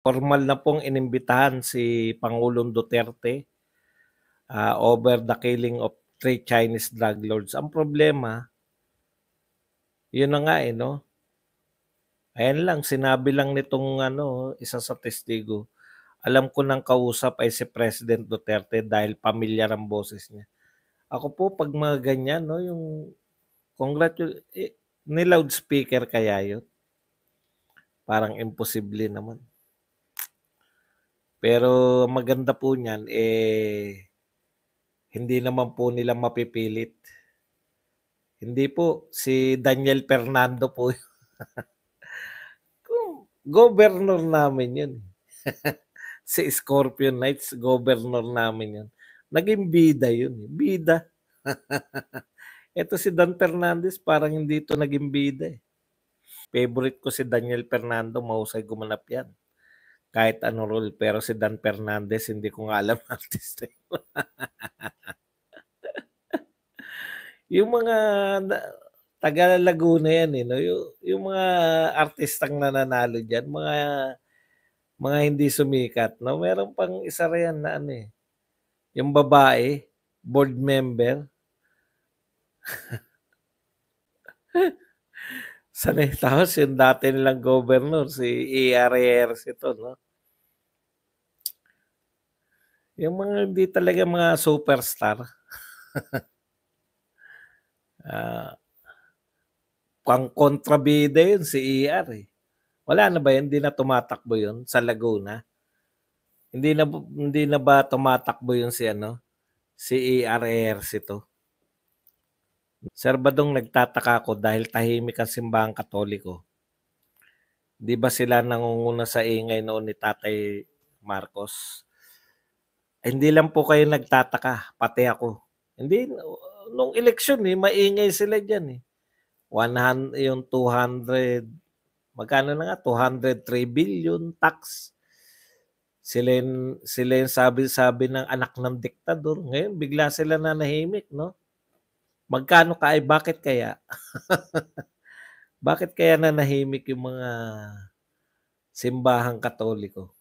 Formal na pong inimbitahan si Pangulong Duterte over the killing of 3 Chinese drug lords. Ang problema, yun na nga no? Ayan lang, sinabi lang nitong isa sa testigo, alam ko nang kausap ay si President Duterte dahil pamilyar ang boses niya. Ako po, pag mga ganyan, no, yung ni loudspeaker kaya yun? Parang imposible naman. Pero maganda po niyan, hindi naman po nila mapipilit. Hindi po, si Daniel Fernando po. Governor namin yun. Si Scorpion Knights, governor namin yun. Naging bida yun. Bida. Ito si Dan Fernandez, parang hindi ito naging bida eh. Favorite ko si Daniel Fernando, mahusay gumanap yan. Kahit ano role, pero si Dan Fernandez, hindi ko nga alam artist. Yung mga taga Laguna yan no? Yung mga artistang nananalo diyan, mga hindi sumikat, no? Meron pang isa riyan na yung babae, board member. Sanay tapos yung dati nilang governor, si E.R.R.S. ito, no? Yung mga hindi talaga mga superstar. Pang kontrabida yun si E.R. Wala na ba yun? Hindi na tumatakbo yun sa Laguna? Hindi na ba tumatakbo yun si E.R.R.S. ito? Sir Badong, nagtataka ko dahil tahimik ang simbahang Katoliko. Di ba sila nangunguna sa ingay noon ni Tatay Marcos? Hindi lang po kayo nagtataka, pati ako. Hindi, nung eleksyon maingay sila dyan 100, yung 200, magkano na nga, 203 billion tax. Sila yung sabi ng anak ng diktador. Ngayon, bigla sila nanahimik, no? Magkano ka ay bakit kaya? Bakit kaya nanahimik yung mga simbahang Katoliko?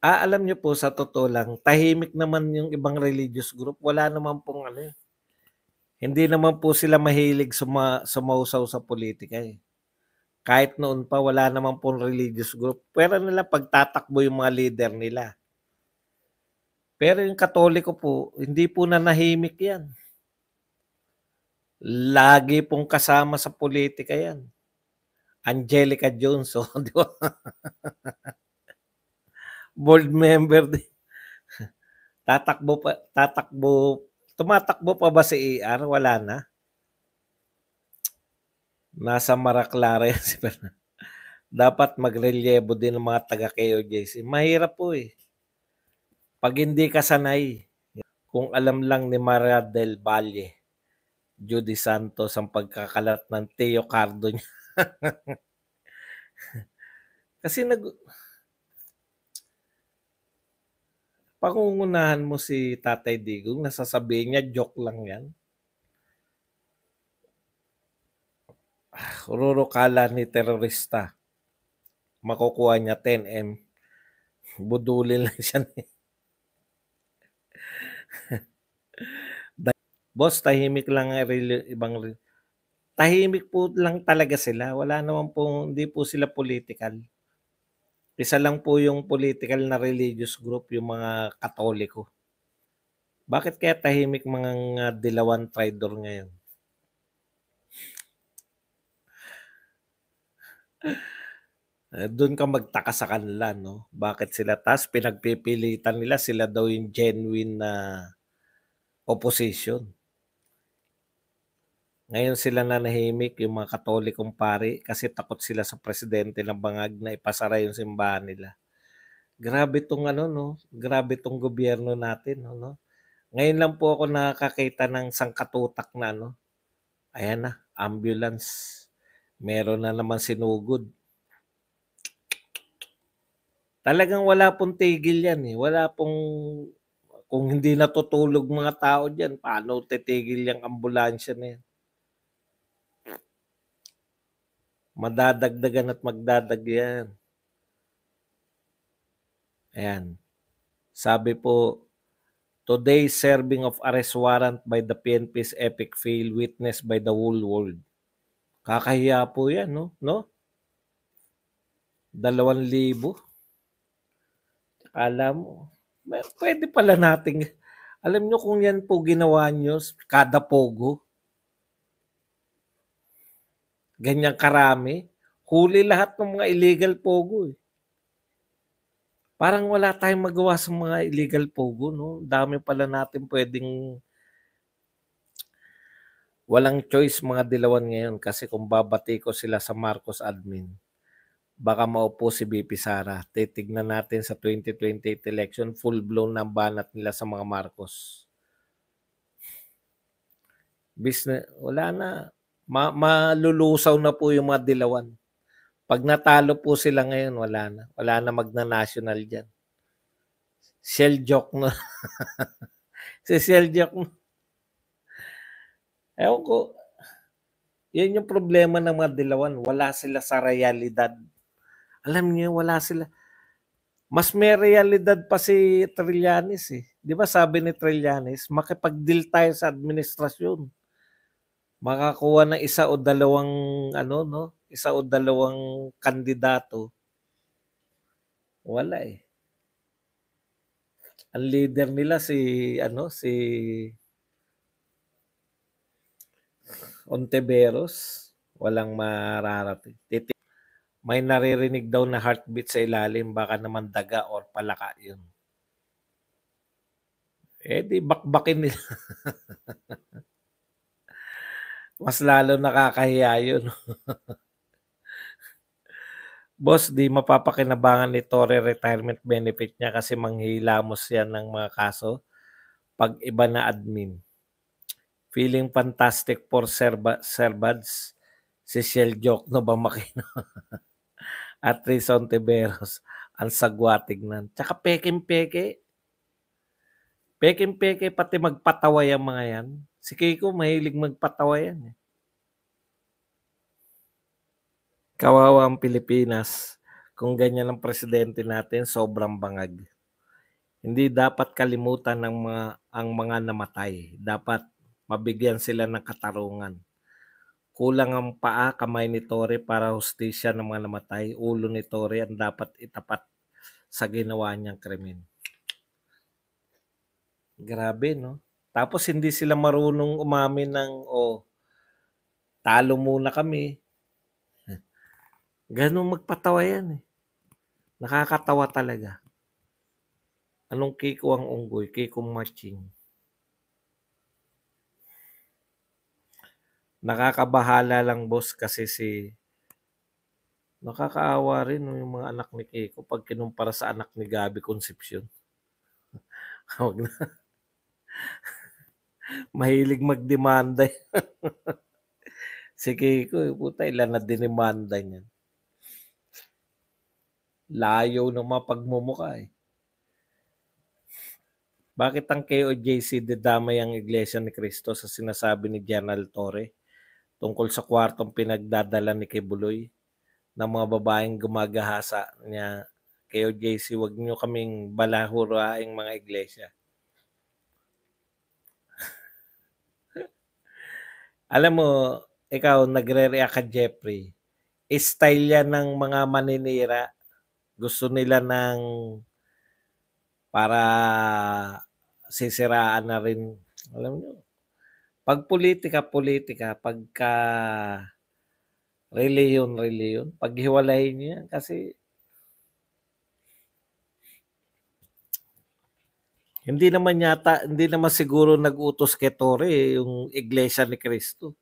Alam niyo po, sa totoo lang, tahimik naman yung ibang religious group. Wala naman pong hindi naman po sila mahilig sumausaw sa politika Kahit noon pa, wala naman pong religious group. Pero nila pagtatakbo yung mga leader nila. Pero yung Katoliko po, hindi po nanahimik yan. Lagi pong kasama sa politika yan. Angelica Jones, di ba? Board member din. Tumatakbo pa ba si ER? Wala na. Nasa Maraclara yan si Fernando. Dapat magrelyebo din ng mga taga-KOJC. Mahirap po Pag hindi ka sanay, kung alam lang ni Maria del Valle, Judy Santos ang pagkakalat ng Teo Cardo niya. Kasi pangungunahan mo si Tatay Digong, nasasabihin niya, joke lang yan. Rurukala ni terorista. Makukuha niya 10M. Budulin lang siya. Boss, tahimik lang ibang tahimik po lang talaga sila. Wala naman po, hindi po sila political. Isa lang po yung political na religious group, yung mga Katoliko. Bakit kaya tahimik mga dilawan traidor ngayon? Doon ka magtaka sa kanila, no? Bakit sila? Tas pinagpipilitan nila, sila daw yung genuine na opposition. Ngayon sila nanahimik, yung mga Katolikong pari, kasi takot sila sa presidente ng bangag na ipasara yung simbahan nila. Grabe tong no? Grabe tong gobyerno natin, no? Ngayon lang po ako nakakita ng sangkatutak na ayan na, ambulance. Meron na naman sinugod. Talagang wala pong tigil yan Wala pong, kung hindi natutulog mga tao dyan, paano titigil yung ambulansya na yan? Madadagdagan at magdadag yan. Ayan. Sabi po, today's serving of arrest warrant by the PNP's epic fail witnessed by the whole world. Kakahiya po yan, no? 2,000. Akala mo, pwede pala nating, alam nyo kung yan po ginawa nyo, kada pogo, ganyang karami, huli lahat ng mga illegal pogo. Parang wala tayong magawa sa mga illegal pogo, no? Dami pala natin pwedeng walang choice mga dilawan ngayon kasi kung babati ko sila sa Marcos admin, baka maupo si BP Sara. Titignan natin sa 2028 election, full-blown na banat nila sa mga Marcos. Business, wala na. Malulusaw na po yung mga dilawan. Pag natalo po sila ngayon, wala na. Wala na magna-national dyan. Shell joke na. Si Shell joke na. Ewan ko, yan yung problema ng mga dilawan. Wala sila sa realidad. Alam niyo, wala sila. Mas may realidad pa si Trillanes eh. Di ba sabi ni Trillanes, makipag-deal tayo sa administrasyon. Makakuha ng isa o dalawang isa o dalawang kandidato. Wala eh. Ang leader nila si Ontiveros, walang mararating. May naririnig daw na heartbeat sa ilalim, baka naman daga or palaka yun. Di bakbakin nila. Mas lalo nakakahiya yun. Boss, di mapapakinabangan ni Torre retirement benefit niya kasi manghilamos yan ng mga kaso pag iba na admin. Feeling fantastic for Serbads. Si Shell joke no ba makino? At Rizon Tiberos. Ang sagwa tignan. Tsaka peking-peke. Peking-peke pati magpatawa yung mga yan. Si Kiko mahilig magpatawa yan eh. Kawawa ang Pilipinas. Kung ganyan ang presidente natin, sobrang bangag. Hindi dapat kalimutan ang mga namatay. Dapat mabigyan sila ng katarungan. Kulang ang paa, kamay ni Torre para hustisya ng mga namatay. Ulo ni Torre ang dapat itapat sa ginawa niyang krimen. Grabe, no? Tapos hindi sila marunong umamin ng, talo muna kami. Ganun magpatawa yan eh. Nakakatawa talaga. Anong Kiko ang unggoy? Kiko matching. Nakakabahala lang boss kasi nakakaawa rin yung mga anak ni Kiko pag kinumpara sa anak ni Gabby Concepcion. Mahilig magdemanda. Si Kiko, puta, ilan na dinemanda niyan. Layo ng mga pagmumukha eh. Bakit ang KOJC didamay ang Iglesia ni Cristo sa sinasabi ni General Torre tungkol sa kwartong pinagdadala ni Kibuloy ng mga babaeng gumagahasa niya? KOJC, wag niyo kaming balahuraing mga iglesia. Alam mo, ikaw nagre-react ka, Jeffrey. Style yan ng mga maninira. Gusto nila ng para sisiraan na rin. Alam nyo, pag politika, pagka reliyon, paghiwalayin niyo yan kasi hindi naman siguro nag-utos kay Torre yung Iglesia ni Cristo.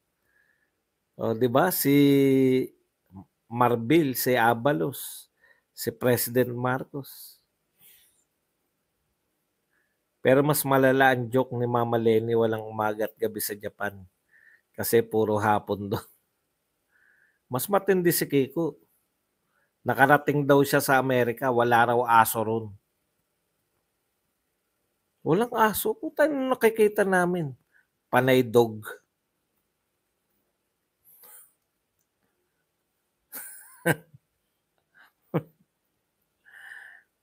O, di ba? Si Marbil, si Abalos, si President Marcos. Pero mas malala ang joke ni Mama Lenny, walang umaga at gabi sa Japan. Kasi puro hapon doon. Mas matindi si Kiko. Nakarating daw siya sa Amerika, wala raw aso ron. Walang aso. Puta, nakikita namin. Panay dog.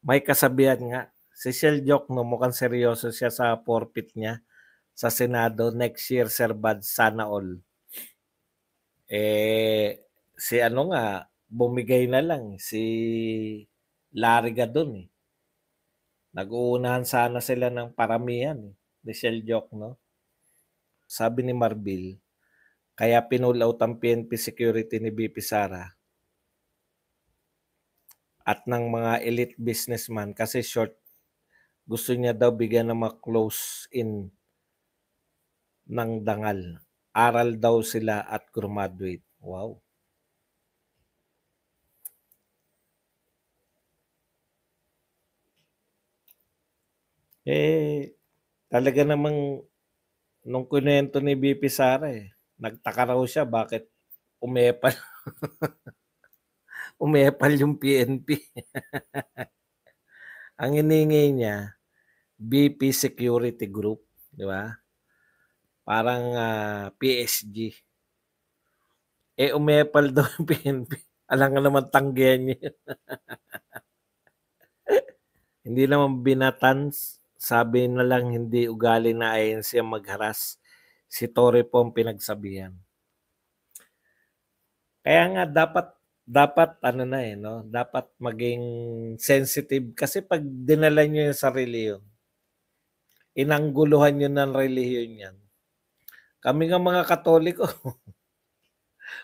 May kasabihan nga, si Shell Jokno mukhang seryoso siya sa forfeit niya sa Senado next year, Sir Bad, sana all. Si ano nga, bumigay na lang, si Lariga dun eh. Nag-uunahan sana sila ng paramihan eh, ni Shell Jokno. Sabi ni Marbil, kaya pinull out ang PNP security ni BP Sara at ng mga elite businessman kasi short, gusto niya daw bigyan ng mga close in ng dangal. Aral daw sila at graduate. Wow. Talaga namang nung kunento ni BP Sara nagtaka raw siya bakit umepal umepal yung PNP. Ang hiningi niya, BP Security Group, di ba? Parang PSG. Umepal daw yung PNP. Alam nga naman tanggihan niya. Hindi naman binatan, sabi na lang hindi ugali na ANC ang magharas. Si Torre po ang pinagsabihan. Kaya nga dapat ano na no? Dapat maging sensitive kasi pag dinala niyo yung sarili yun, inangguluhan niyo ng relihiyon yan. Kami nga mga Katoliko,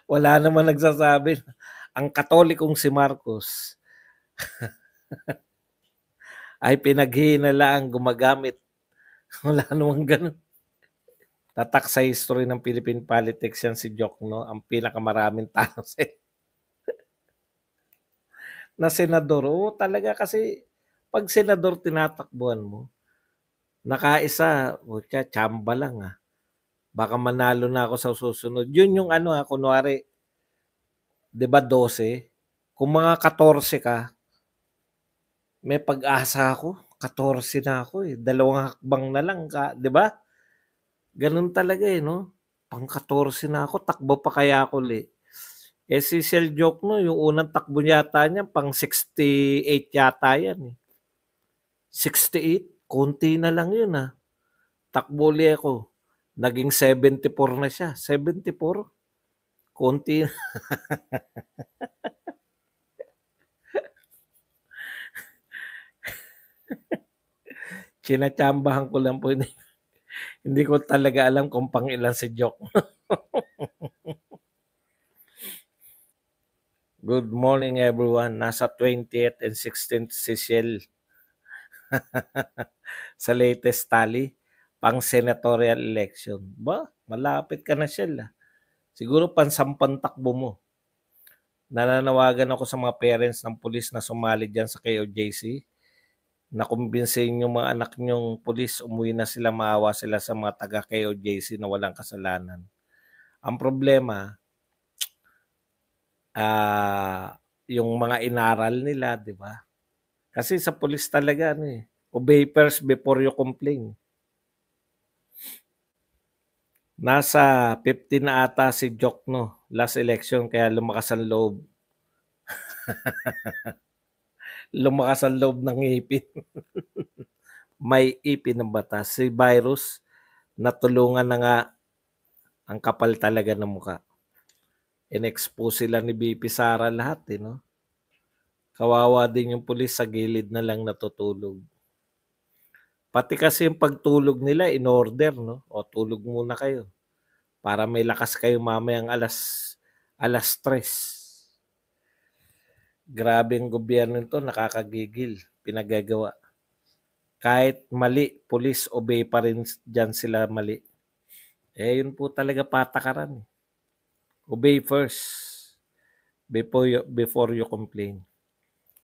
wala naman nagsasabi. Ang Katolikong si Marcos ay pinaghihinalaan gumagamit. Wala namang ganun. Tatak sa history ng Philippine politics yan si Jokno, ang pinakamaraming tao na senador. Oo, talaga kasi pag senador tinatakbuhan mo, nakaisa, tsamba lang Baka manalo na ako sa susunod. Yun yung kunwari, 'di ba 12? Kung mga 14 ka, may pag-asa ako. 14 na ako Dalawang hakbang na lang 'di ba? Ganun talaga no? Pang 14 na ako, takbo pa kaya ako si Shell Jokno, yung unang takbo yata niya, pang 68 yata yan 68? Konti na lang yun Takbo ulit ako. Naging 74 na siya. 74? Konti na. Sinatsambahan ko lang po. Hindi ko talaga alam kung pang ilan si Jok. Good morning everyone. Nasa 20th and 16th si Shell. Sa latest tally, pang senatorial election. Ba, malapit ka na Shell Siguro pansampang takbo mo. Nananawagan ako sa mga parents ng pulis na sumali dyan sa KOJC na kumbinsihin yung mga anak nyong pulis, umuwi na sila, maawa sila sa mga taga KOJC na walang kasalanan. Ang problema, yung mga inaral nila, di ba? Kasi sa pulis talaga, obey first before you complain. Nasa 15 na ata si Jokno last election kaya lumakas ang loob. Lumakas ang loob ng ngipin. May ipin ng batas. Si virus, natulungan na nga ang kapal talaga ng muka. In-expose sila ni BP Sara lahat no? Kawawa din yung pulis sa gilid na lang natutulog. Pati kasi yung pagtulog nila in order no? O tulog muna kayo para may lakas kayo mamayang alas 3. Grabe ang gobyerno nito, nakakagigil, pinagagawa. Kahit mali, police obey pa rin dyan sila mali. Yun po talaga patakaran. Obey first before you complain.